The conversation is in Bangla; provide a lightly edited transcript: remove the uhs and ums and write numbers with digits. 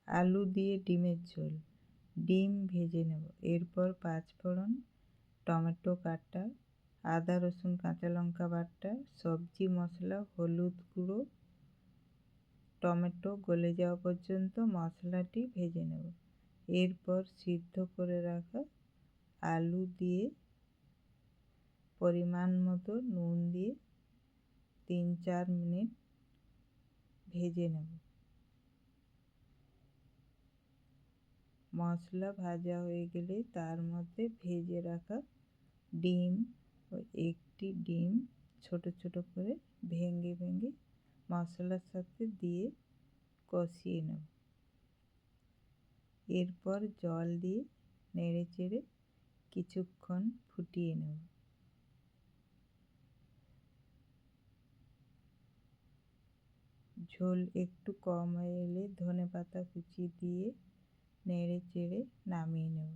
আলু দিয়ে ডিমের ঝোল। ডিম ভেজে নেব। এরপর পাঁচফোড়ন, টমেটো কাটা, আদা রসুন কাঁচা লঙ্কা বাটা, সবজি মশলা, হলুদ গুঁড়ো, টমেটো গলে যাওয়া পর্যন্ত মশলাটি ভেজে নেব। এরপর সিদ্ধ করে রাখা আলু দিয়ে পরিমাণ মতো নুন দিয়ে 3-4 মিনিট ভেজে নেব। মশলা ভাজা হয়ে গেলে তার মধ্যে ভেজে রাখা ডিম ও একটি ডিম ছোট ছোট করে ভেঙে ভেঙে মশলার সাথে দিয়ে কষিয়ে নেব। এরপর জল দিয়ে নেড়ে চেড়ে কিছুক্ষণ ফুটিয়ে নেব। ঝোল একটু কম হয়ে এলে ধনেপাতা কুচি দিয়ে নেড়ে চেড়ে নামিয়ে নেব।